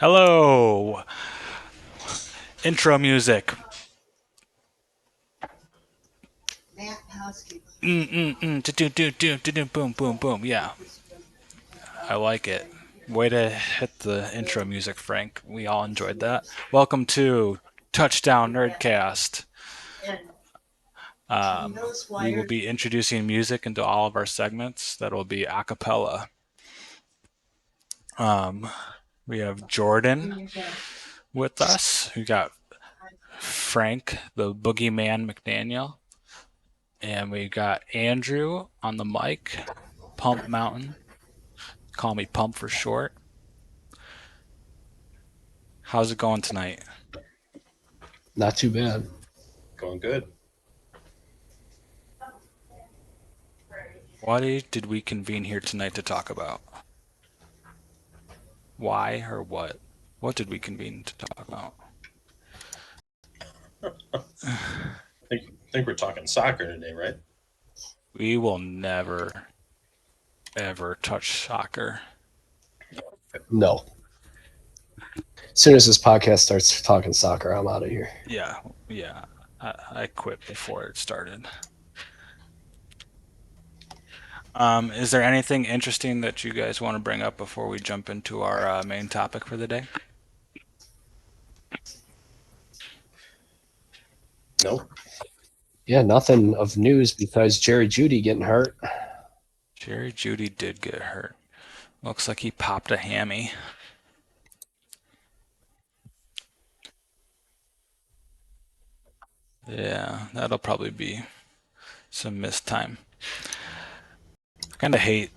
Hello. Intro music. Boom, boom, boom. Yeah, I like it. Way to hit the intro music, Frank. We all enjoyed that. Welcome to Touchdown Nerdcast. We will be introducing music into all of our segments. That'll be a cappella. Um, we have Jordan with us. We got Frank, the Boogeyman McDaniel. And we got Andrew on the mic, Pump Mountain. Call me Pump for short. How's it going tonight? Not too bad. Going good. What did we convene here tonight to talk about? Why or what? What did we convene to talk about? I think we're talking soccer today, right? We will never, ever touch soccer. No. As soon as this podcast starts talking soccer, I'm out of here. Yeah. I quit before it started. Is there anything interesting that you guys want to bring up before we jump into our main topic for the day? Nope. Yeah, nothing of news besides Jerry Judy getting hurt. Jerry Judy did get hurt. Looks like he popped a hammy. Yeah, that'll probably be some missed time. I kind of hate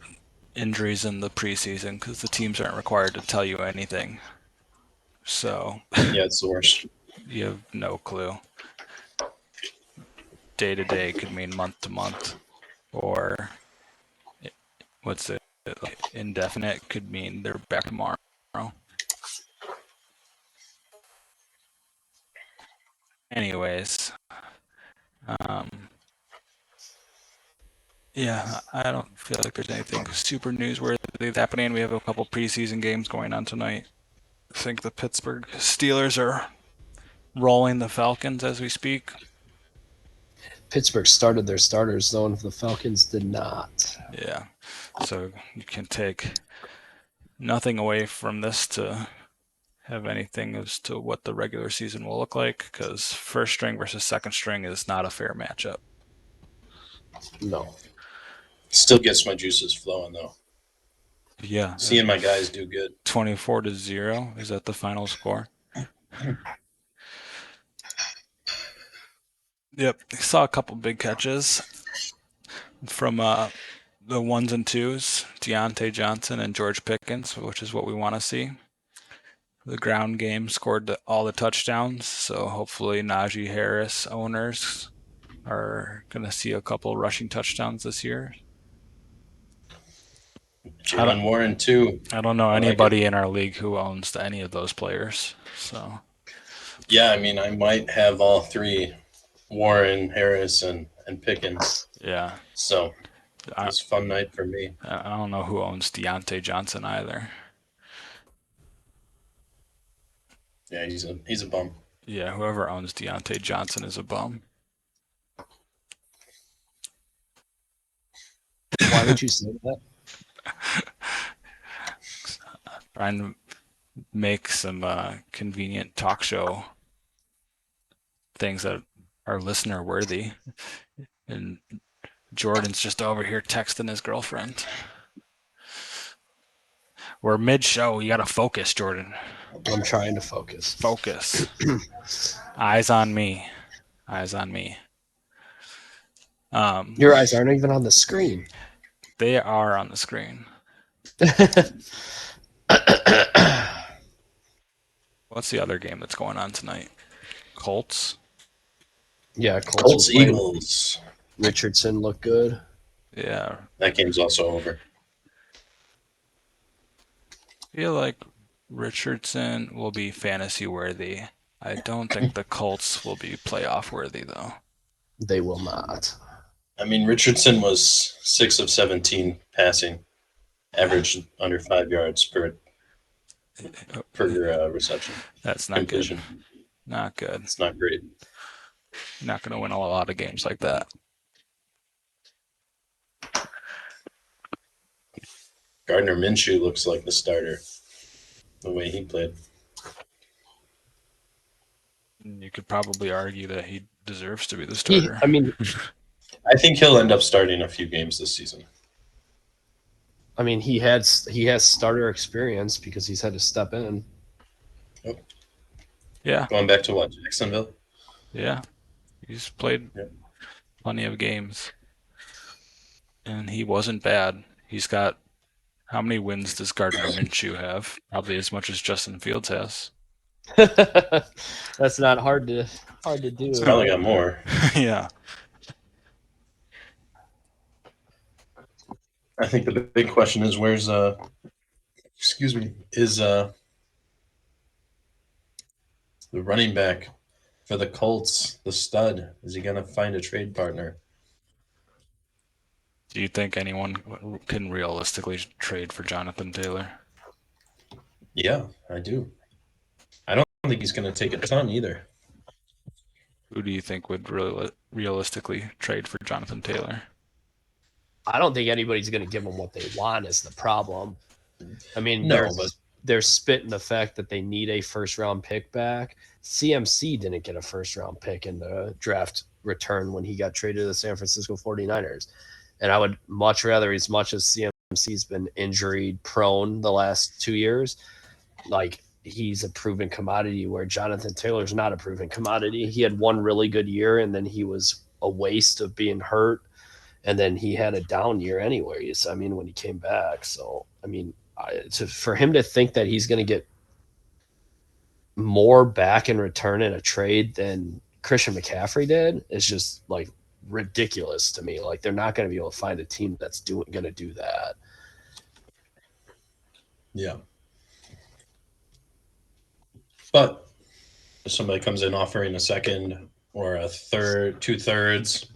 injuries in the preseason because the teams aren't required to tell you anything. So Yeah, it's the worst. you have no clue. Day to day could mean month to month, or what's it? Indefinite could mean they're back tomorrow. Anyways, um, yeah, I don't feel like there's anything super newsworthy happening. We have a couple preseason games going on tonight. I think the Pittsburgh Steelers are rolling the Falcons as we speak. Pittsburgh started their starters, though, and the Falcons did not. Yeah, so you can take nothing away from this to have anything as to what the regular season will look like, because first string versus second string is not a fair matchup. No. Still gets my juices flowing though. Yeah, Seeing my guys do good. 24-0 is that the final score? Yep, I saw a couple big catches from the ones and twos, Deontay Johnson and George Pickens, which is what we want to see. The ground game scored all the touchdowns, so hopefully Najee Harris owners are going to see a couple rushing touchdowns this year. I don't, Jalen Warren too. I don't know I like it. anybody in our league who owns any of those players. So Yeah, I mean, I might have all three: Warren, Harris, and Pickens. yeah, So I, it's a fun night for me. I don't know who owns Deontay Johnson either. Yeah, he's a bum. Yeah, whoever owns Deontay Johnson is a bum. Why would you say that? Trying to make some convenient talk show things that are listener worthy. And Jordan's just over here texting his girlfriend. We're mid show. You got to focus, Jordan. I'm trying to focus. Focus. Eyes on me. Eyes on me. Your eyes aren't even on the screen. They are on the screen. What's the other game that's going on tonight? Colts. Yeah, Colts were playing. Eagles. Richardson looked good. Yeah. That game's also over. I feel like Richardson will be fantasy worthy. I don't think the Colts will be playoff worthy though. They will not. I mean, Richardson was 6 of 17 passing, averaged under 5 yards per per reception. That's not Completion. good. Not good. It's not great. You're not going to win a lot of games like that. Gardner Minshew looks like the starter, the way he played. You could probably argue that he deserves to be the starter. I think he'll end up starting a few games this season. He has starter experience because he's had to step in. Yeah. Going back to what, Jacksonville? Yeah. He's played plenty of games. And he wasn't bad. He's got, how many wins does Gardner Minshew have? Probably as much as Justin Fields has. That's not hard to do. He's probably got more. Yeah. I think the big question is where's the running back for the Colts, the stud, is he going to find a trade partner? Do you think anyone can realistically trade for Jonathan Taylor? Yeah, I do. I don't think he's going to take a ton either. Who do you think would really realistically trade for Jonathan Taylor? I don't think anybody's going to give them what they want is the problem. I mean, No, they're spitting the fact that they need a first-round pick back. CMC didn't get a first-round pick in the draft return when he got traded to the San Francisco 49ers. And I would much rather, as much as CMC's been injury-prone the last 2 years, like he's a proven commodity where Jonathan Taylor's not a proven commodity. He had one really good year, and then he was a waste of being hurt. And then he had a down year anyways. I mean, when he came back. So, I mean, for him to think that he's going to get more back in return in a trade than Christian McCaffrey did is just like ridiculous to me. Like they're not going to be able to find a team that's going to do that. Yeah. But if somebody comes in offering a second or a third, 2/3,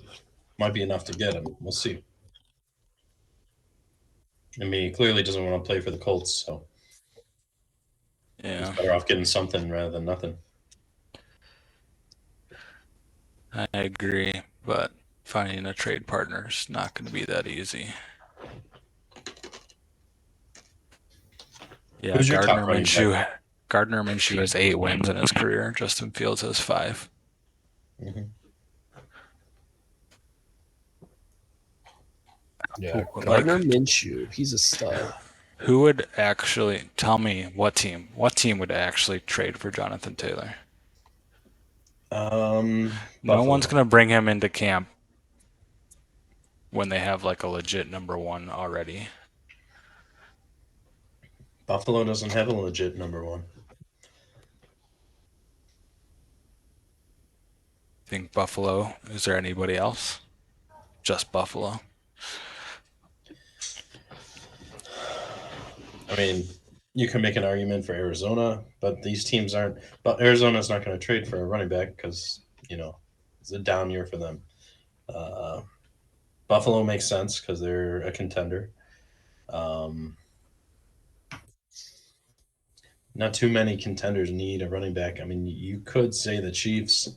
might be enough to get him. We'll see. I mean, he clearly doesn't want to play for the Colts, so he's better off getting something rather than nothing. I agree, but finding a trade partner is not going to be that easy. Yeah, Who's your top running back? Gardner Minshew has 8 wins in his career. Justin Fields has 5. Mm-hmm. Yeah, Gardner Minshew, he's a stud. Who would actually tell me what team would actually trade for Jonathan Taylor? No one's going to bring him into camp when they have like a legit number 1 already. Buffalo doesn't have a legit number 1. Think Buffalo? Is there anybody else? Just Buffalo. I mean, you can make an argument for Arizona, but these teams aren't. But Arizona's not going to trade for a running back because it's a down year for them. Buffalo makes sense because they're a contender. Not too many contenders need a running back. I mean, you could say the Chiefs.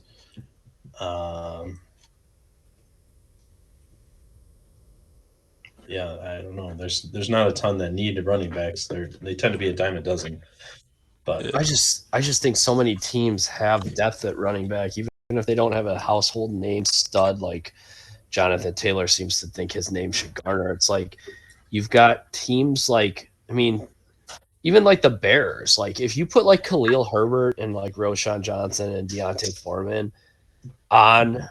Yeah, I don't know. There's not a ton that need running backs. They tend to be a dime a dozen. But I just think so many teams have depth at running back, even if they don't have a household name stud like Jonathan Taylor seems to think his name should garner. It's like you've got teams like, I mean, even like the Bears. Like if you put like Khalil Herbert and like Roshan Johnson and Deontay Foreman on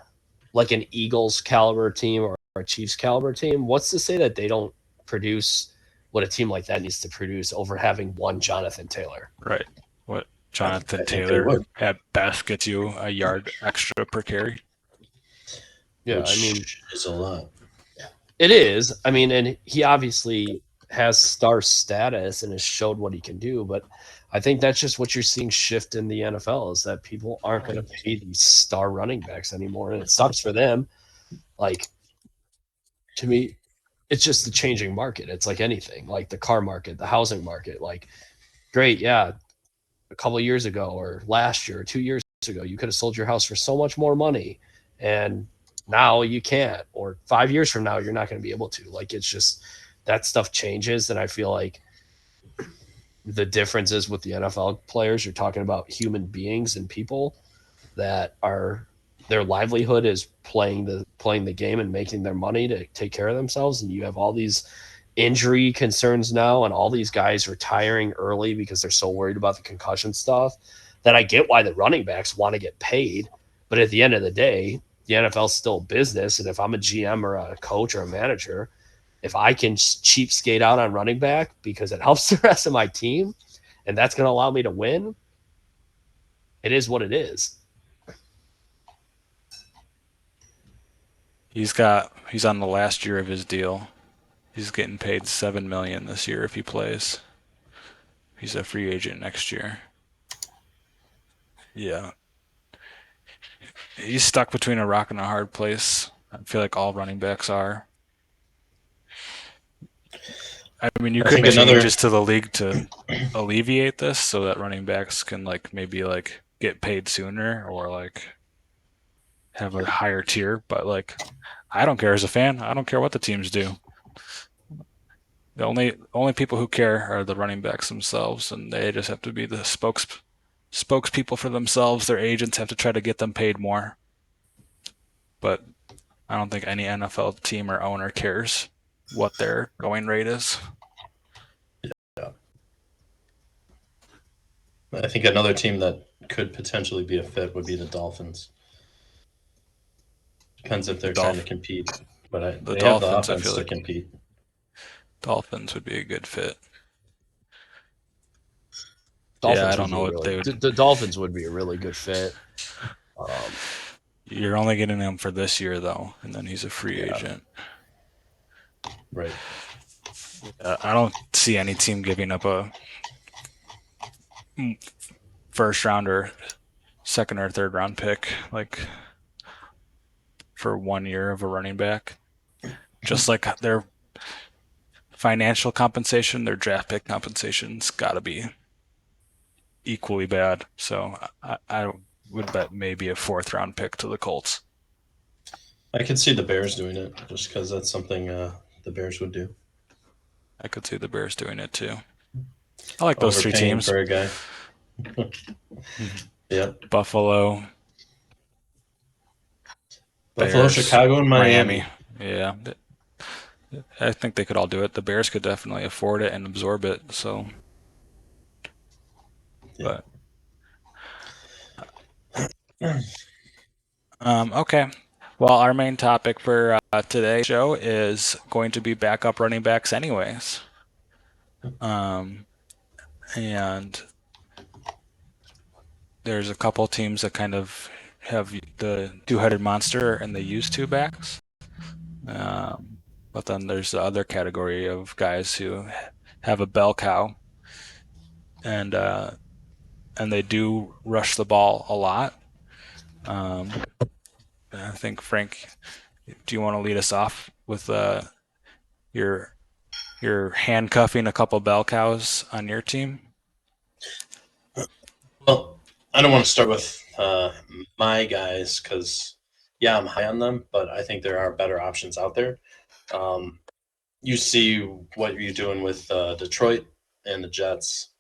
like an Eagles caliber team or a Chiefs caliber team, what's to say that they don't produce what a team like that needs to produce over having one Jonathan Taylor? Right. What Jonathan Taylor at best gets you a yard extra per carry. Yeah, which I mean, is a lot. It is. I mean, and he obviously has star status and has showed what he can do, but I think that's just what you're seeing shift in the NFL is that people aren't going to pay these star running backs anymore, and it sucks for them. Like, to me, it's just the changing market. It's like anything, like the car market, the housing market. Like, great, yeah, a couple of years ago or last year or 2 years ago, you could have sold your house for so much more money, and now you can't. Or 5 years from now, you're not going to be able to. Like, it's just that stuff changes, and I feel like the difference is with the NFL players, you're talking about human beings and people that are their livelihood is playing the game and making their money to take care of themselves, and you have all these injury concerns now and all these guys retiring early because they're so worried about the concussion stuff that I get why the running backs want to get paid, but at the end of the day, the NFL's still business, and if I'm a GM or a coach or a manager, if I can cheapskate out on running back because it helps the rest of my team and that's going to allow me to win, it is what it is. He's on the last year of his deal. He's getting paid $7 million this year if he plays. He's a free agent next year. Yeah. He's stuck between a rock and a hard place. I feel like all running backs are. I mean, you I could think make another changes to the league to alleviate this so that running backs can maybe get paid sooner or have a higher tier, but I don't care as a fan. I don't care what the teams do. The only people who care are the running backs themselves, and they just have to be the spokespeople for themselves. Their agents have to try to get them paid more. But I don't think any NFL team or owner cares what their going rate is. Yeah. I think another team that could potentially be a fit would be the Dolphins. Depends if they're trying to compete, but The they have the Dolphins, I offense feel to like compete. Dolphins would be a good fit. Yeah, I Dolphins don't would be know what they would. the Dolphins would be a really good fit. You're only getting him for this year though, and then he's a free Yeah. agent. Right. I don't see any team giving up a first round or second or third round pick for 1 year of a running back. Just like their financial compensation, their draft pick compensation's got to be equally bad. So I would bet maybe a fourth round pick to the Colts. I could see the Bears doing it just because that's something the Bears would do. I could see the Bears doing it too. I like those three Overpaying teams. for a guy. Yeah. Buffalo, Buffalo, Bears, Chicago, and Miami. Yeah. I think they could all do it. The Bears could definitely afford it and absorb it. So, Yeah. but okay. Well, our main topic for today's show is going to be backup running backs, anyways. And there's a couple teams that kind of have the two-headed monster and they use two backs. But then there's the other category of guys who have a bell cow, and they do rush the ball a lot. I think Frank, do you want to lead us off with your handcuffing a couple bell cows on your team? Well, I don't want to start with my guys because, yeah, I'm high on them, but I think there are better options out there. You see what you're doing with Detroit and the Jets.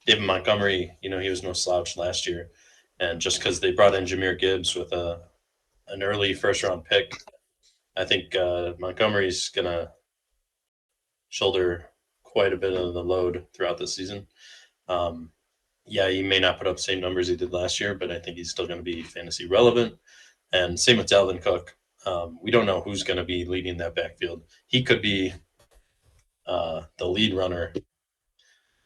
David Montgomery, he was no slouch last year. And just because they brought in Jahmyr Gibbs with an early first round pick, I think Montgomery's going to shoulder quite a bit of the load throughout the season. Yeah, he may not put up the same numbers he did last year, but I think he's still going to be fantasy relevant. And same with Dalvin Cook. We don't know who's going to be leading that backfield. He could be the lead runner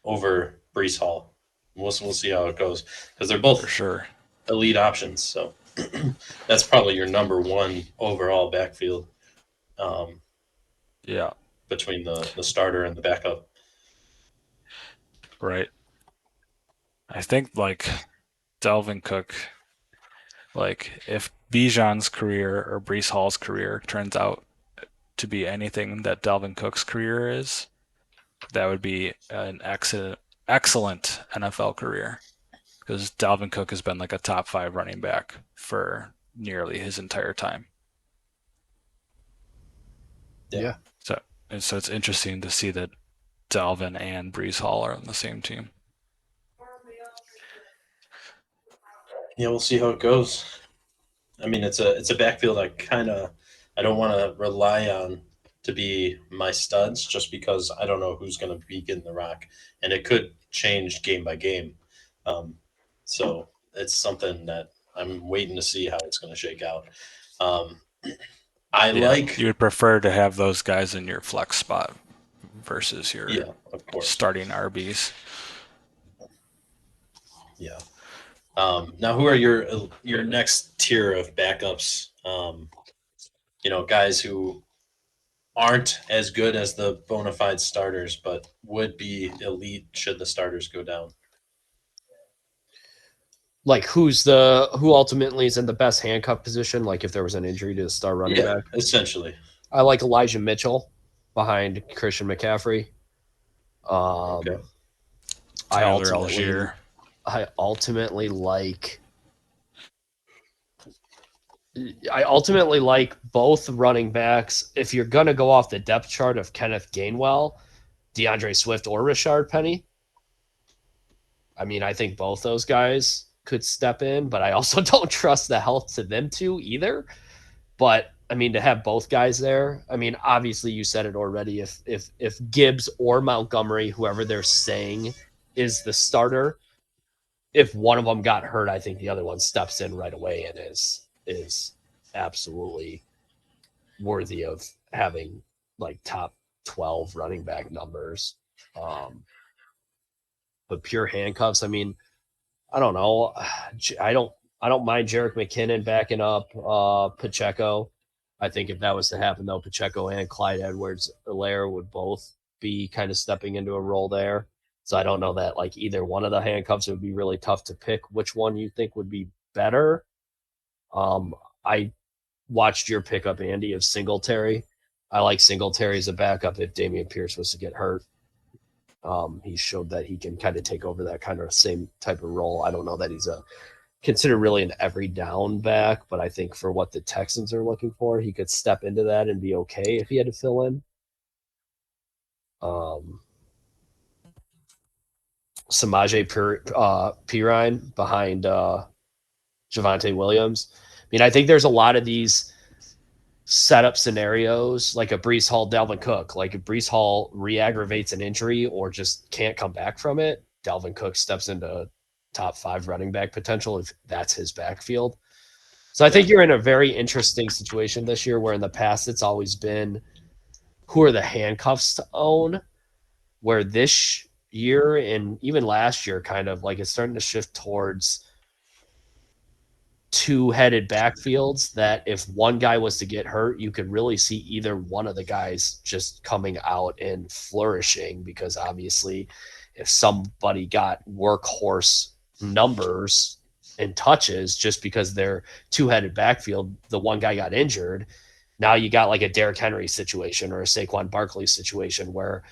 over Brees Hall. We'll see how it goes because they're both For sure. elite options. So that's probably your number one overall backfield. Yeah. Between the starter and the backup. Right. I think Dalvin Cook, if Bijan's career or Brees Hall's career turns out to be anything that Dalvin Cook's career is, that would be an excellent NFL career because Dalvin Cook has been like a top 5 running back for nearly his entire time. Yeah. So it's interesting to see that Dalvin and Brees Hall are on the same team. Yeah, we'll see how it goes. I mean, it's a backfield I don't want to rely on to be my studs just because I don't know who's going to be getting the rock, and it could change game by game. Um, so it's something that I'm waiting to see how it's going to shake out. Um, I Yeah, like, you would prefer to have those guys in your flex spot versus your yeah, of course, starting RBs. yeah. Now, who are your next tier of backups? Guys who aren't as good as the bona fide starters, but would be elite should the starters go down. Like who ultimately is in the best handcuff position? Like if there was an injury to the star running Yeah, back, essentially. I like Elijah Mitchell behind Christian McCaffrey. Okay. I Tyler ultimately Algier. I ultimately like I ultimately like both running backs. If you're gonna go off the depth chart of Kenneth Gainwell, DeAndre Swift, or Rashard Penny, I mean, I think both those guys could step in, but I also don't trust the health to them two either. But I mean, to have both guys there, I mean, obviously you said it already. If Gibbs or Montgomery, whoever they're saying is the starter, if one of them got hurt, I think the other one steps in right away and is absolutely worthy of having like top 12 running back numbers. Um, but pure handcuffs, I mean, I don't know. I don't I don't mind Jarek McKinnon backing up Pacheco. I think if that was to happen though, Pacheco and Clyde Edwards-Helaire would both be kind of stepping into a role there. So I don't know that like either one of the handcuffs, it would be really tough to pick which one you think would be better. I watched your pickup, Andy, of Singletary. I like Singletary as a backup if Damian Pierce was to get hurt. He showed that he can kind of take over that kind of same type of role. I don't know that he's a considered really an every down back, but I think for what the Texans are looking for, he could step into that and be okay if he had to fill in. Samaje Perine behind Javonte Williams. I mean, I think there's a lot of these setup scenarios like a Brees Hall, Dalvin Cook. Like if Brees Hall re-aggravates an injury or just can't come back from it, Dalvin Cook steps into top 5 running back potential if that's his backfield. So I think you're in a very interesting situation this year where in the past it's always been who are the handcuffs to own, where this year and even last year kind of like it's starting to shift towards two-headed backfields that if one guy was to get hurt, you could really see either one of the guys just coming out and flourishing because obviously if somebody got workhorse numbers and touches just because they're two-headed backfield, the one guy got injured. Now you got like a Derrick Henry situation or a Saquon Barkley situation where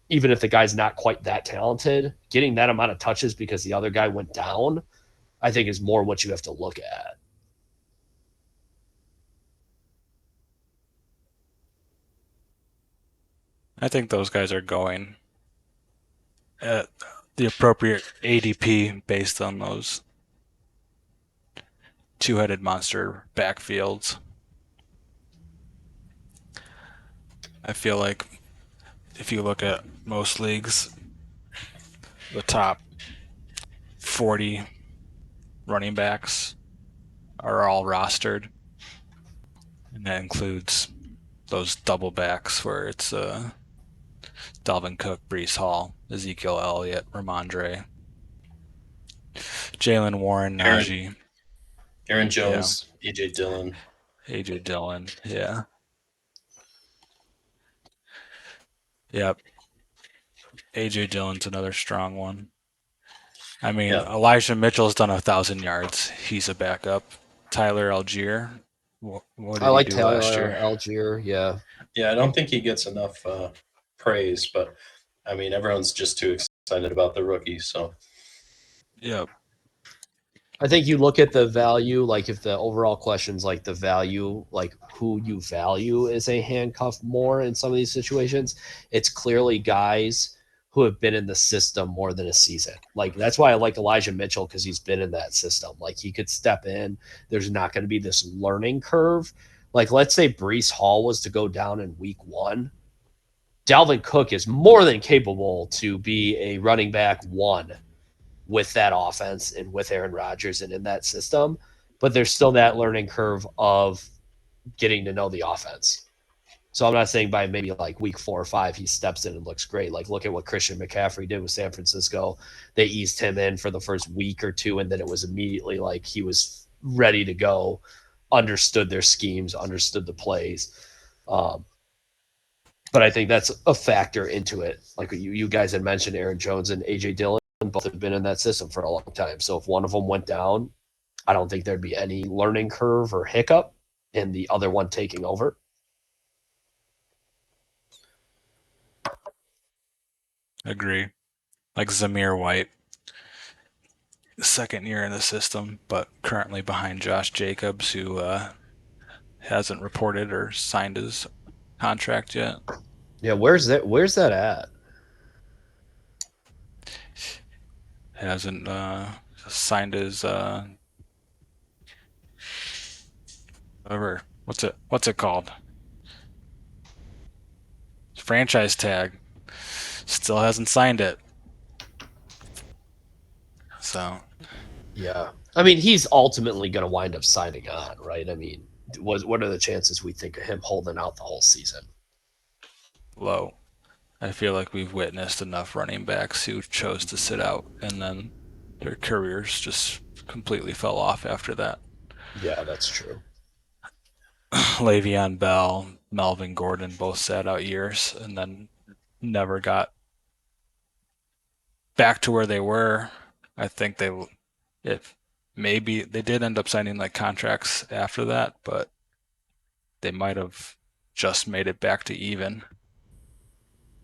even if the guy's not quite that talented, getting that amount of touches because the other guy went down, I think is more what you have to look at. I think those guys are going at the appropriate ADP based on those two-headed monster backfields. I feel like if you look at most leagues, the top 40 running backs are all rostered, and that includes those double backs where it's Dalvin Cook, Brees Hall, Ezekiel Elliott, Ramondre, Jalen Warren, Aaron Najee, Aaron yeah, Jones, AJ Dillon. AJ Dillon, yeah, yep. AJ Dillon's another strong one. I mean, Yeah. Elijah Mitchell's done 1,000 yards. He's a backup. Tyler Algier, what I did he like do last Taylor year? Algier. Yeah. Yeah, I don't think he gets enough praise, but I mean, everyone's just too excited about the rookie. So Yeah, I think you look at the value, like if the overall question's like the value, like who you value as a handcuff more in some of these situations, it's clearly guys who have been in the system more than a season. Like that's why I like Elijah Mitchell because he's been in that system. Like he could step in. There's not going to be this learning curve. Like let's say Brees Hall was to go down in week 1. Dalvin Cook is more than capable to be a running back 1 with that offense and with Aaron Rodgers and in that system. But there's still that learning curve of getting to know the offense. So I'm not saying by maybe like week 4 or 5 he steps in and looks great. Like look at what Christian McCaffrey did with San Francisco. They eased him in for the first week or 2, and then it was immediately like he was ready to go, understood their schemes, understood the plays. But I think that's a factor into it. Like you guys had mentioned, Aaron Jones and AJ Dillon both have been in that system for a long time. So if one of them went down, I don't think there'd be any learning curve or hiccup in the other one taking over. agree. Like Zamir White, second year in the system, but currently behind Josh Jacobs, who hasn't reported or signed his contract yet. Yeah, where's that at? Hasn't signed his whatever. What's it called? Franchise tag. Still hasn't signed it. So Yeah. I mean, he's ultimately going to wind up signing on, right? I mean, what are the chances we think of him holding out the whole season? low. I feel like we've witnessed enough running backs who chose to sit out and then their careers just completely fell off after that. Yeah, that's true. Le'Veon Bell, Melvin Gordon both sat out years and then never got back to where they were. I think if maybe they did end up signing like contracts after that, but they might have just made it back to even.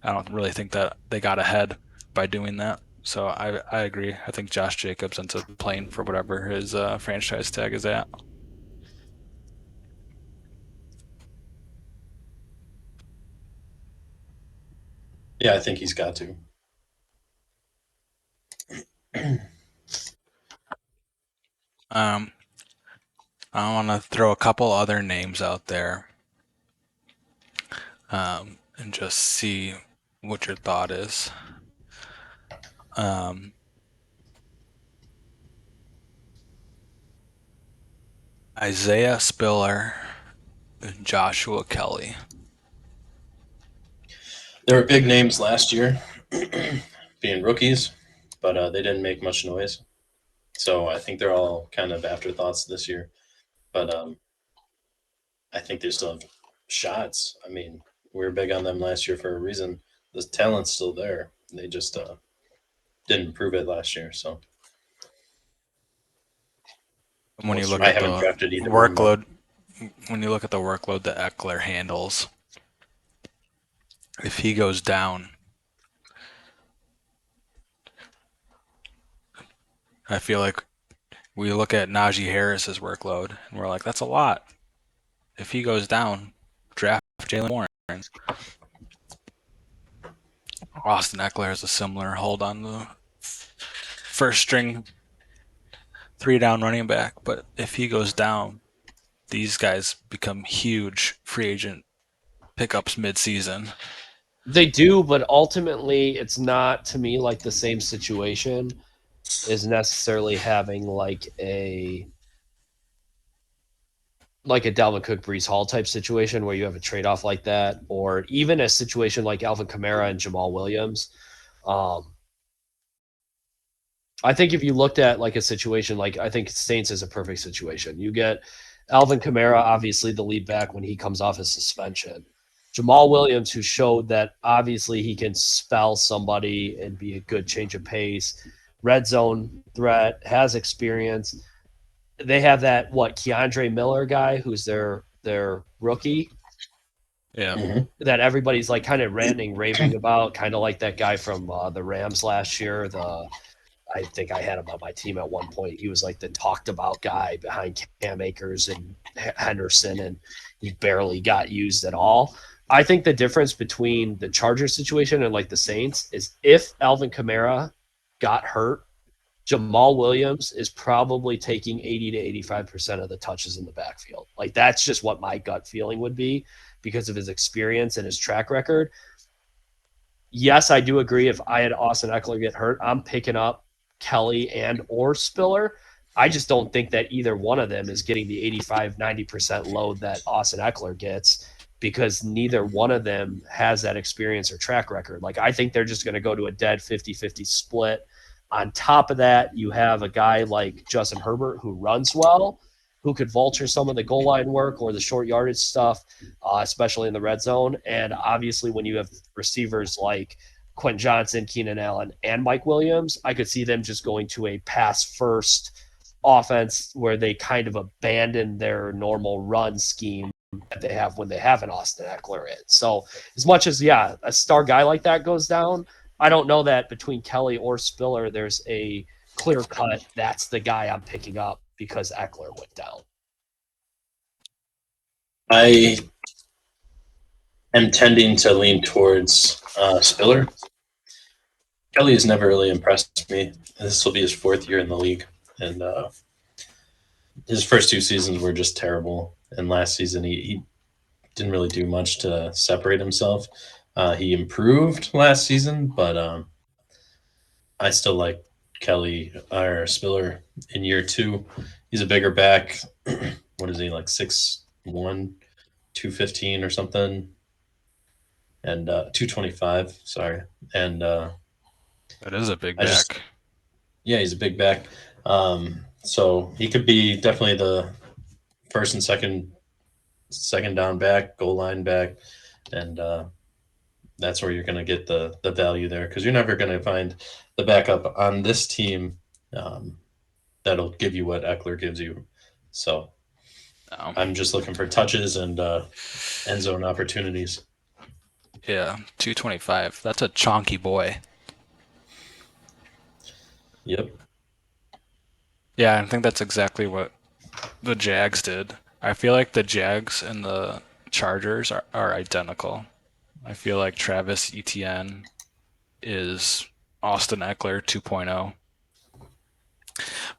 I don't really think that they got ahead by doing that. So I agree. I think Josh Jacobs ends up playing for whatever his franchise tag is at. yeah, I think he's got to. Um, I want to throw a couple other names out there and just see what your thought is. Um, Isaiah Spiller and Joshua Kelly. There were big names last year, being rookies, but they didn't make much noise. So I think they're all kind of afterthoughts this year. But I think they still have shots. I mean, we were big on them last year for a reason. The talent's still there. They just didn't prove it last year. So When you look I at haven't the drafted either one. workload, when you look at the workload that Eckler handles, if he goes down, I feel like we look at Najee Harris's workload and we're like, that's a lot. If he goes down, draft Jalen Warren. Austin Eckler has a similar hold on the first string 3 down running back, but if he goes down, these guys become huge free agent pickups mid-season. They do, but ultimately, it's not to me like the same situation is necessarily having like a Dalvin Cook, Brees Hall type situation where you have a trade off like that, or even a situation like Alvin Kamara and Jamal Williams. Um, I think if you looked at like a situation like I think Saints is a perfect situation. You get Alvin Kamara, obviously the lead back when he comes off his suspension. Jamal Williams, who showed that obviously he can spell somebody and be a good change of pace. Red zone threat, has experience. They have that Keandre Miller guy who's their rookie. Yeah. Mhm. that everybody's like kind of ranting, raving about, kind of like that guy from the Rams last year. I think I had him on my team at one point. He was like the talked about guy behind Cam Akers and Henderson, and he barely got used at all. I think the difference between the Chargers situation and like the Saints is if Alvin Kamara got hurt, Jamal Williams is probably taking 80 to 85% of the touches in the backfield. Like that's just what my gut feeling would be because of his experience and his track record. Yes, I do agree. If I had Austin Eckler get hurt, I'm picking up Kelly and or Spiller. I just don't think that either one of them is getting the 85, 90% load that Austin Eckler gets because neither one of them has that experience or track record. Like, I think they're just going to go to a dead 50-50 split. On top of that, you have a guy like Justin Herbert who runs well, who could vulture some of the goal line work or the short yardage stuff, especially in the red zone. And obviously, when you have receivers like Quentin Johnson, Keenan Allen, and Mike Williams, I could see them just going to a pass first offense where they kind of abandon their normal run scheme that they have when they have an Austin Eckler in. So as much as, yeah, a star guy like that goes down, I don't know that between Kelly or Spiller, there's a clear cut, that's the guy I'm picking up because Eckler went down. I am tending to lean towards Spiller. Kelly has never really impressed me. This will be his fourth year in the league, and his first two seasons were just terrible. And last season, he didn't really do much to separate himself. He improved last season, but I still like Kelly or Spiller in year two. He's a bigger back. What is he, like 6'1", 215 or something? And 225, sorry. And That is a big I just, back. yeah, he's a big back. So he could be definitely the first and second down back, goal line back, and that's where you're going to get the value there because you're never going to find the backup on this team that'll give you what Eckler gives you. So No. I'm just looking for touches and end zone opportunities. Yeah, 225. That's a chonky boy. Yep. Yeah, I think that's exactly what the Jags did. I feel like the Jags and the Chargers are identical. I feel like Travis Etienne is Austin Eckler 2.0.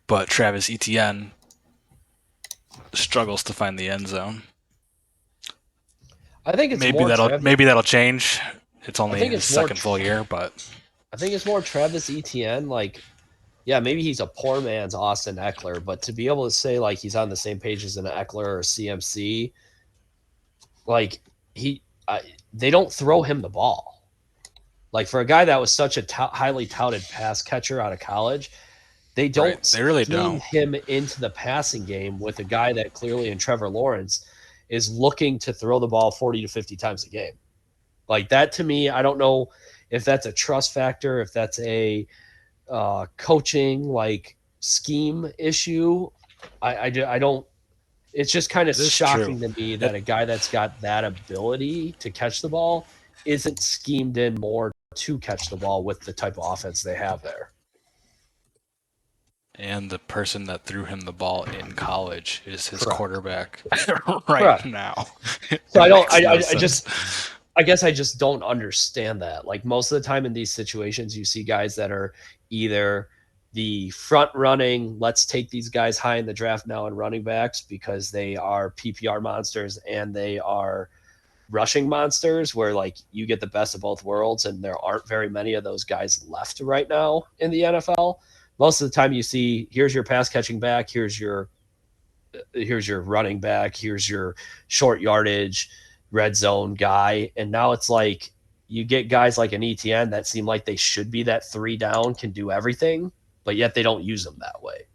But Travis Etienne struggles to find the end zone. I think it's Maybe more that'll change. It's only think his it's more second full year, but I think it's more Travis Etienne. Like, yeah, maybe he's a poor man's Austin Eckler, but to be able to say like he's on the same page as an Eckler or CMC, like they don't throw him the ball. Like for a guy that was such a highly touted pass catcher out of college, they don't right, they really scheme don't. him into the passing game with a guy that clearly in Trevor Lawrence is looking to throw the ball 40 to 50 times a game. Like that to me, I don't know if that's a trust factor, if that's a coaching like scheme issue. I don't. It's just kind of It is shocking true. to me that a guy that's got that ability to catch the ball isn't schemed in more to catch the ball with the type of offense they have there. And the person that threw him the ball in college is his Correct. quarterback right Correct. now. So I don't. Makes no I sense. just. I guess I just don't understand that. Like most of the time in these situations, you see guys that are either the front running, let's take these guys high in the draft now and running backs because they are PPR monsters and they are rushing monsters where like you get the best of both worlds and there aren't very many of those guys left right now in the NFL. Most of the time you see here's your pass catching back, here's your running back, here's your short yardage red zone guy. And now it's like you get guys like an ETN that seem like they should be that 3 down, can do everything, but yet they don't use them that way.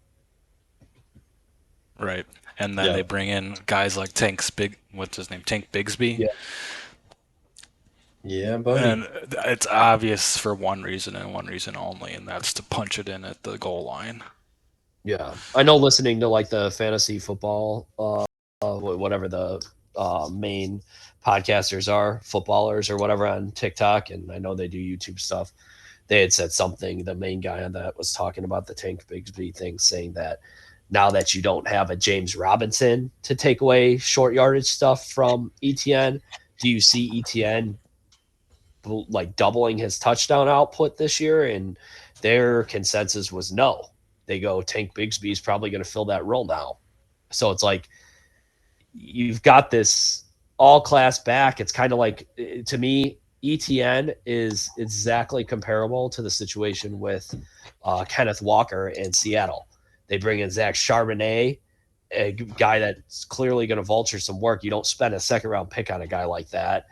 Right. And then they bring in guys like what's his name? Tank Bigsby. Yeah. Yeah, buddy. And it's obvious for one reason and one reason only, and that's to punch it in at the goal line. Yeah. I know listening to like the fantasy football, whatever the main podcasters are, footballers or whatever, on TikTok, and I know they do YouTube stuff. They had said something. The main guy on that was talking about the Tank Bigsby thing, saying that now that you don't have a James Robinson to take away short yardage stuff from ETN, do you see ETN like doubling his touchdown output this year? And their consensus was no. They go, Tank Bigsby is probably going to fill that role now. So it's like you've got this all class back. It's kind of like, to me, ETN is exactly comparable to the situation with Kenneth Walker in Seattle. They bring in Zach Charbonnet, a guy that's clearly going to vulture some work. You don't spend a second round pick on a guy like that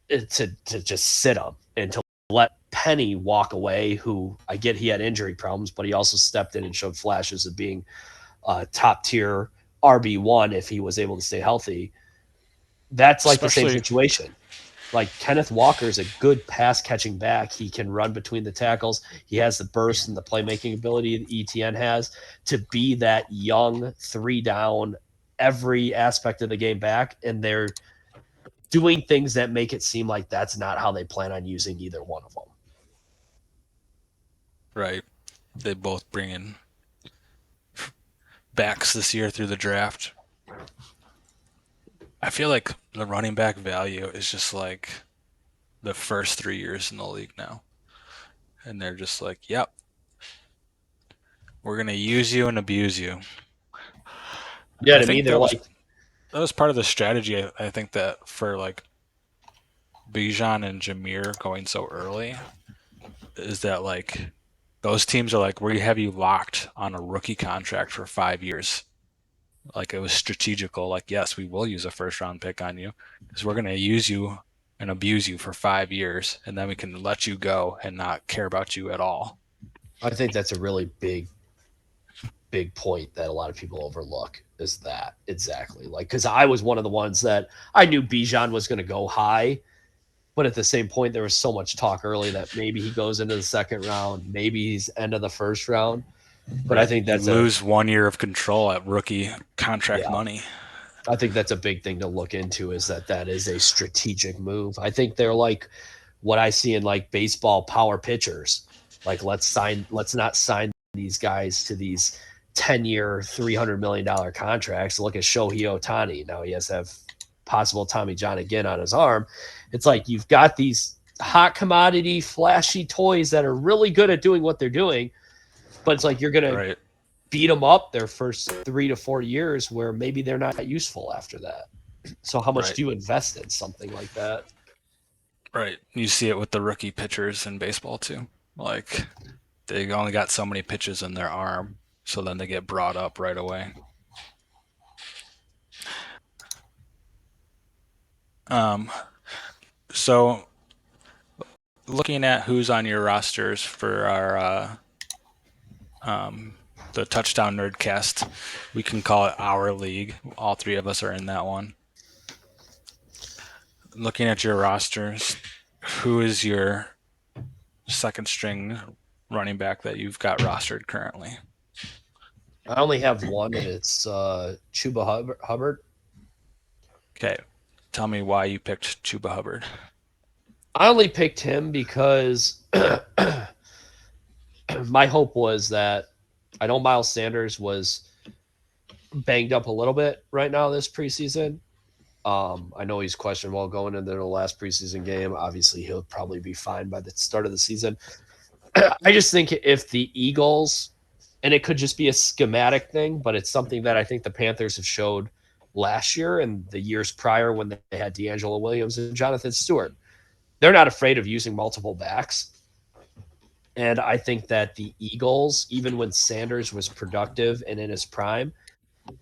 to just sit him and to let Penny walk away, who I get he had injury problems, but he also stepped in and showed flashes of being a top tier RB1 if he was able to stay healthy. That's like the same situation. Like Kenneth Walker is a good pass catching back. He can run between the tackles. He has the burst and the playmaking ability that ETN has to be that young 3-down, every aspect of the game back. And they're doing things that make it seem like that's not how they plan on using either one of them. Right. They both bring in backs this year through the draft. I feel like the running back value is just like the first 3 years in the league now. And they're just like, yep, we're going to use you and abuse you. Yeah, to me, they're like, that was part of the strategy. I think that for like Bijan and Jameer going so early is that like those teams are like, we have you locked on a rookie contract for 5 years. Like it was strategical. Like, yes, we will use a first round pick on you because we're going to use you and abuse you for 5 years, and then we can let you go and not care about you at all. I think that's a really big point that a lot of people overlook, is that exactly. Like, because I was one of the ones that I knew Bijan was going to go high, but at the same point, there was so much talk early that maybe he goes into the second round, maybe he's end of the first round. But I think that's you lose 1 year of control at rookie contract money. I think that's a big thing to look into, is that is a strategic move. I think they're like what I see in like baseball power pitchers. Like, let's not sign these guys to these 10-year, $300 million contracts. Look at Shohei Ohtani. Now he has to have possible Tommy John again on his arm. It's like you've got these hot commodity, flashy toys that are really good at doing what they're doing, but it's like you're going to beat them up their first 3 to 4 years where maybe they're not useful after that. So how much do you invest in something like that? Right. You see it with the rookie pitchers in baseball too. Like they only got so many pitches in their arm, so then they get brought up right away. So looking at who's on your rosters for our the Touchdown Nerdcast, we can call it our league. All three of us are in that one. Looking at your rosters, who is your second string running back that you've got rostered currently? I only have one, and it's Chuba Hubbard. Okay. Tell me why you picked Chuba Hubbard. I only picked him because my hope was that I know Miles Sanders was banged up a little bit right now this preseason. I know he's questionable going into the last preseason game. Obviously, he'll probably be fine by the start of the season. I just think if the Eagles, and it could just be a schematic thing, but it's something that I think the Panthers have showed last year and the years prior when they had D'Angelo Williams and Jonathan Stewart. They're not afraid of using multiple backs. And I think that the Eagles, even when Sanders was productive and in his prime,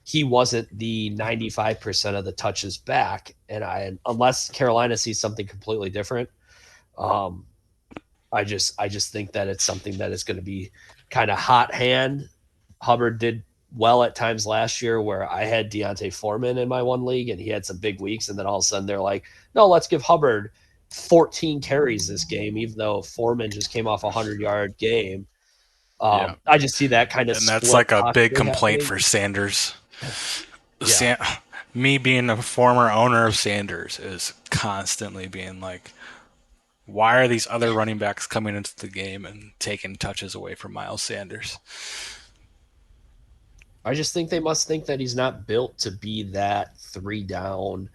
he wasn't the 95% of the touches back. And unless Carolina sees something completely different, I just think that it's something that is going to be kind of hot hand. Hubbard did well at times last year where I had Deontay Foreman in my one league and he had some big weeks. And then all of a sudden they're like, no, let's give Hubbard 14 carries this game, even though Foreman just came off a 100-yard game. I just see that kind of. And that's like a big complaint for Sanders. me being a former owner of Sanders is constantly being like, why are these other running backs coming into the game and taking touches away from Miles Sanders? I just think they must think that he's not built to be that 3 down,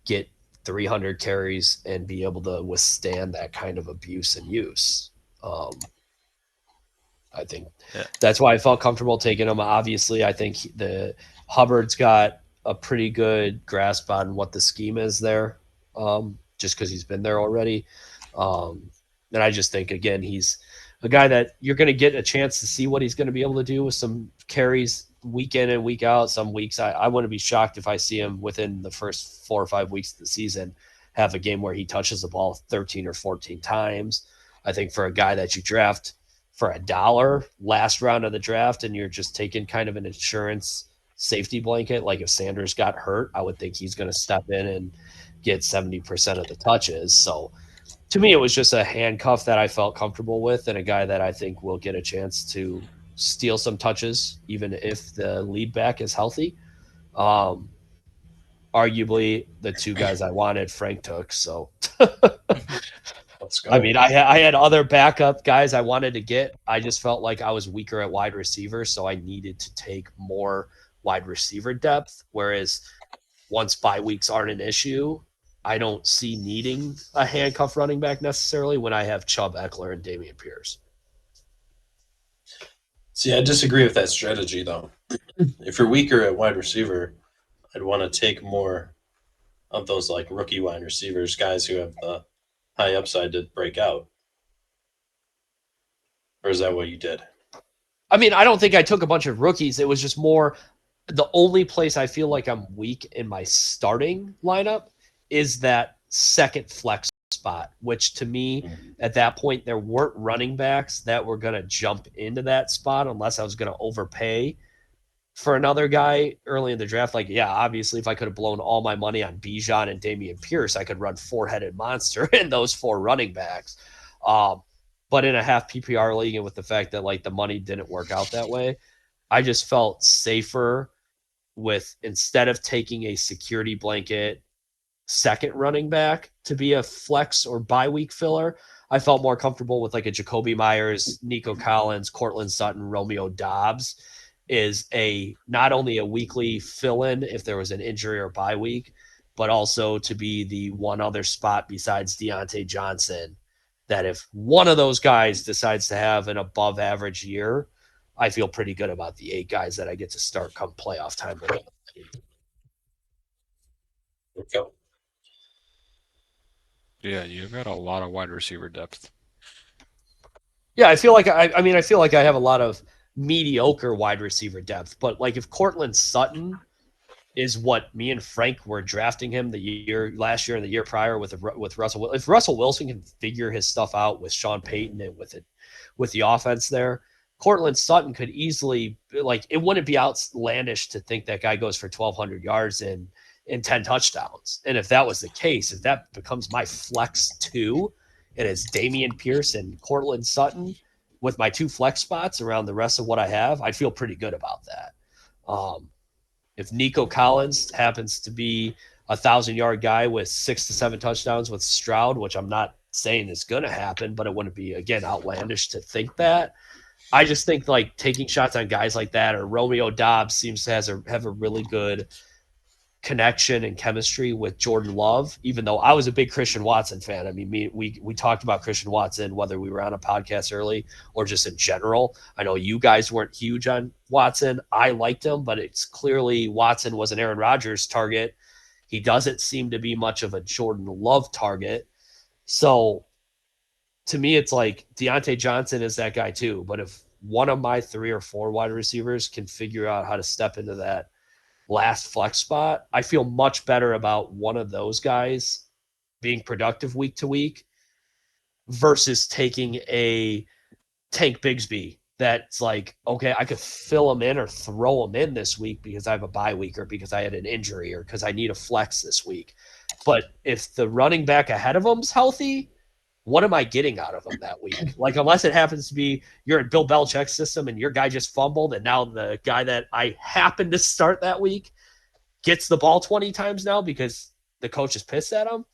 get 300 carries, and be able to withstand that kind of abuse and use. I think Yeah. that's why I felt comfortable taking him. Obviously, I think the Hubbard's got a pretty good grasp on what the scheme is there, just because he's been there already. And I just think, again, he's a guy that you're going to get a chance to see what he's going to be able to do with some carries week in and week out. Some weeks I wouldn't be shocked if I see him within the first 4 or 5 weeks of the season have a game where he touches the ball 13 or 14 times. I think for a guy that you draft for $1 last round of the draft and you're just taking kind of an insurance safety blanket, like if Sanders got hurt, I would think he's going to step in and get 70% of the touches. So to me, it was just a handcuff that I felt comfortable with and a guy that I think will get a chance to steal some touches, even if the lead back is healthy. Um, Arguably, the two guys I wanted, Frank took. So, Let's go. I mean, I had other backup guys I wanted to get. I just felt like I was weaker at wide receiver, so I needed to take more wide receiver depth. Whereas once bye weeks aren't an issue, I don't see needing a handcuff running back necessarily when I have Chubb, Eckler, and Dameon Pierce. See, I disagree with that strategy though. If you're weaker at wide receiver, I'd want to take more of those like rookie wide receivers, guys who have the high upside to break out. Or is that what you did? I mean, I don't think I took a bunch of rookies. It was just more the only place I feel like I'm weak in my starting lineup is that second flex spot, which to me at that point there weren't running backs that were going to jump into that spot unless I was going to overpay for another guy early in the draft. Like, yeah, obviously if I could have blown all my money on Bijan and Dameon Pierce, I could run four-headed monster in those four running backs. But in a half PPR league and with the fact that like the money didn't work out that way, I just felt safer with instead of taking a security blanket second running back to be a flex or bye week filler, I felt more comfortable with like a Jacoby Myers, Nico Collins, Cortland Sutton, Romeo Dobbs is a not only a weekly fill-in if there was an injury or bye week, but also to be the one other spot besides Deontay Johnson that if one of those guys decides to have an above average year, I feel pretty good about the 8 guys that I get to start come playoff time. Okay. Yeah, you've got a lot of wide receiver depth. Yeah, I feel like I feel like I have a lot of mediocre wide receiver depth, but like if Cortland Sutton is what me and Frank were drafting him last year and the year prior with Russell. If Russell Wilson can figure his stuff out with Sean Payton and with the offense there, Cortland Sutton could easily like it wouldn't be outlandish to think that guy goes for 1,200 yards and 10 touchdowns. And if that was the case, if that becomes my flex 2, and it's Dameon Pierce and Cortland Sutton with my 2 flex spots around the rest of what I have, I'd feel pretty good about that. If Nico Collins happens to be 1,000-yard guy with 6 to 7 touchdowns with Stroud, which I'm not saying is going to happen, but it wouldn't be, again, outlandish to think that. I just think like taking shots on guys like that, or Romeo Dobbs seems to have a really good connection and chemistry with Jordan Love, even though I was a big Christian Watson fan. I mean, we talked about Christian Watson, whether we were on a podcast early or just in general. I know you guys weren't huge on Watson. I liked him, but it's clearly Watson was an Aaron Rodgers target. He doesn't seem to be much of a Jordan Love target. So to me, it's like Deontay Johnson is that guy too. But if one of my 3 or 4 wide receivers can figure out how to step into that last flex spot, I feel much better about one of those guys being productive week to week versus taking a Tank Bigsby that's like, okay, I could fill him in or throw him in this week because I have a bye week or because I had an injury or because I need a flex this week. But if the running back ahead of him's healthy, what am I getting out of him that week? Like, unless it happens to be you're in Bill Belichick's system and your guy just fumbled, and now the guy that I happened to start that week gets the ball 20 times now because the coach is pissed at him.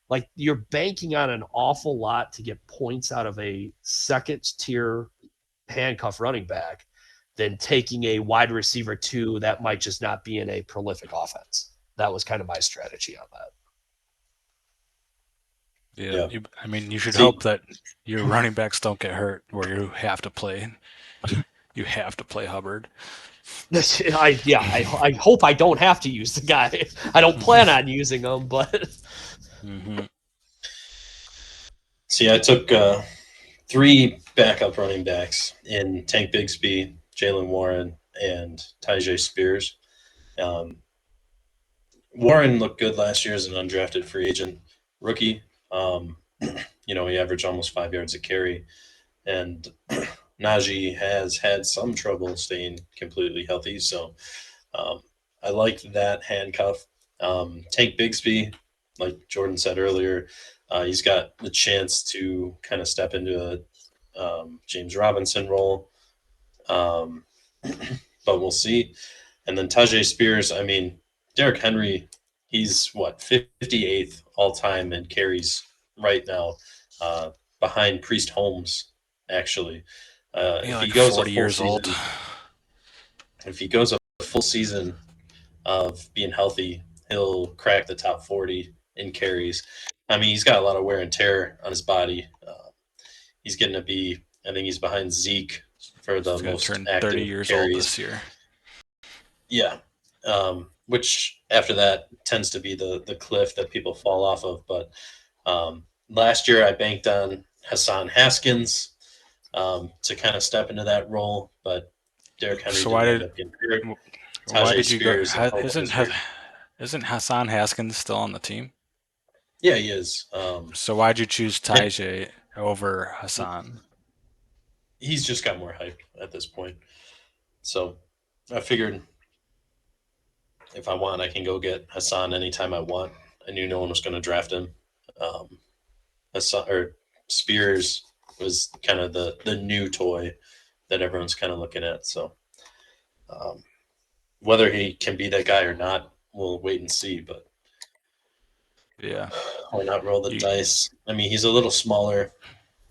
Like, you're banking on an awful lot to get points out of a second tier handcuff running back than taking a wide receiver 2 that might just not be in a prolific offense. That was kind of my strategy on that. Yeah, Yeah. you should See- hope that your running backs don't get hurt where you have to play. You have to play Hubbard. I hope I don't have to use the guy. I don't plan on using him, but See, I took 3 backup running backs in Tank Bigsby, Jalen Warren, and Tyjae Spears. Um, Warren looked good last year as an undrafted free agent rookie. He averaged almost 5 yards a carry, and Najee has had some trouble staying completely healthy. So I like that handcuff. Tank Bigsby, like Jordan said earlier, he's got the chance to kind of step into a James Robinson role, um, but we'll see. And then Tajay Spears, Derrick Henry, he's 58th all time in carries right now, uh, behind Priest Holmes, actually. You're If he like goes a 40 full years old. season, if he goes a full season of being healthy, he'll crack the top 40 in carries. He's got a lot of wear and tear on his body. He's getting to be, I think he's behind Zeke for the He's going to most turn 30 active years old carries. this year. Yeah. Which after that tends to be the cliff that people fall off of. But last year I banked on Hassan Haskins to kind of step into that role, but Derrick Henry So didn't end up getting hurt. why Tajay did you go? Spears and Hope is hurt. Isn't Hassan Haskins still on the team? Yeah, he is. So why'd you choose And Tajay over Hassan? he's just got more hype at this point. So I figured if I want, I can go get Hassan anytime I want. I knew no one was going to draft him. Um, Hassan or Spears was kind of the new toy that everyone's kind of looking at. So um, whether he can be that guy or not, we'll wait and see. But Yeah. why not roll the You, dice? He's a little smaller.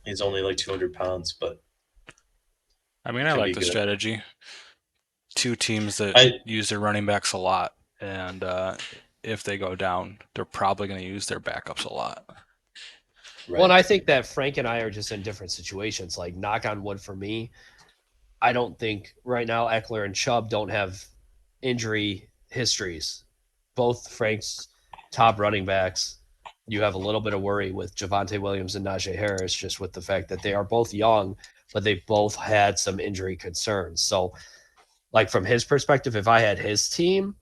He's only like 200 pounds, but I could like be the good. strategy. Two teams that I use their running backs a lot, and if they go down, they're probably going to use their backups a lot. right. Well, and I think that Frank and I are just in different situations. Like, knock on wood for me, I don't think right now Eckler and Chubb don't have injury histories. Both Frank's top running backs, you have a little bit of worry with Javonte Williams and Najee Harris, just with the fact that they are both young, but they both had some injury concerns. So, like, from his perspective, if I had his team,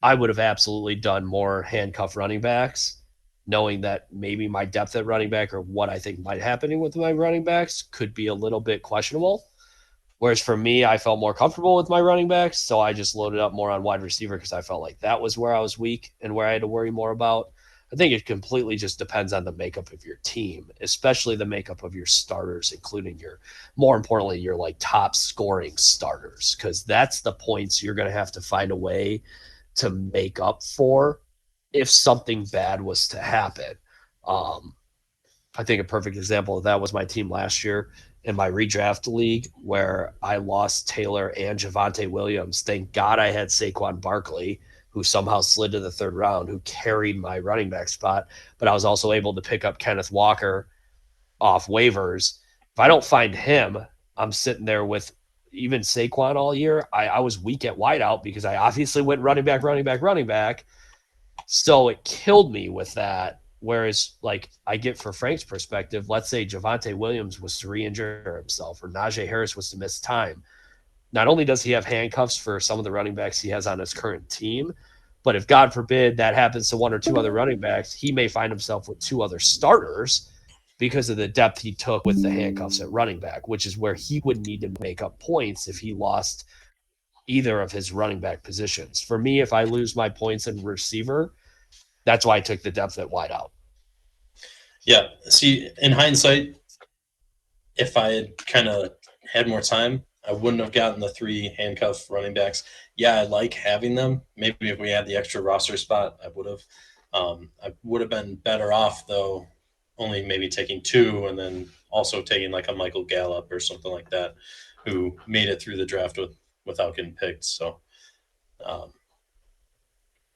I would have absolutely done more handcuff running backs, knowing that maybe my depth at running back or what I think might happen with my running backs could be a little bit questionable. Whereas for me, I felt more comfortable with my running backs, so I just loaded up more on wide receiver because I felt like that was where I was weak and where I had to worry more about. I think it completely just depends on the makeup of your team, especially the makeup of your starters, including more importantly, your like top scoring starters, because that's the points you're going to have to find a way to make up for if something bad was to happen. Um, I think a perfect example of that was my team last year in my redraft league where I lost Taylor and Javonte Williams. Thank God I had Saquon Barkley, who somehow slid to the third round, who carried my running back spot. But I was also able to pick up Kenneth Walker off waivers. If I don't find him, I'm sitting there with even Saquon all year. I was weak at wideout because I obviously went running back, running back, running back. So it killed me with that. Whereas, like, I get for Frank's perspective, let's say Javonte Williams was to re-injure himself or Najee Harris was to miss time. Not only does he have handcuffs for some of the running backs he has on his current team, but if God forbid that happens to one or two other running backs, he may find himself with two other starters because of the depth he took with the handcuffs at running back, which is where he would need to make up points if he lost either of his running back positions. For me, if I lose my points in receiver, that's why I took the depth at wideout. See, in hindsight, if I had kind of had more time, I wouldn't have gotten the 3 handcuff running backs. Yeah, I like having them. Maybe if we had the extra roster spot, I would have. I would have been better off though, only maybe taking 2 and then also taking like a Michael Gallup or something like that, who made it through the draft without getting picked. So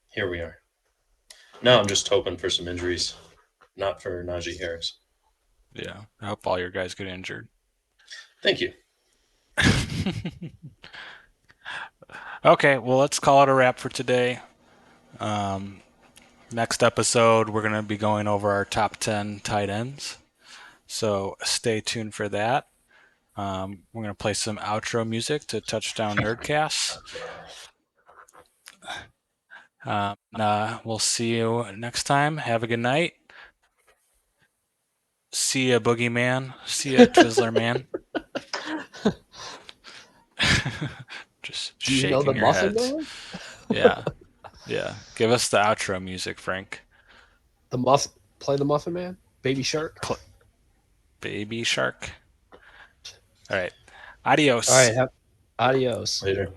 here we are. Now I'm just hoping for some injuries, not for Najee Harris. Yeah, I hope all your guys get injured. Thank you. Okay, well, let's call it a wrap for today. Next episode, we're going to be going over our top 10 tight ends. So stay tuned for that. We're going to play some outro music to Touchdown Nerdcast. We'll see you next time. Have a good night. See ya, Boogeyman. See ya, Twizzler Man. Just Do you know shaking the your Muffin heads. Man? Yeah. Yeah. Give us the outro music, Frank. Play the Muffin Man? Baby Shark? Baby Shark. All right. Adios. All right. Adios. Later.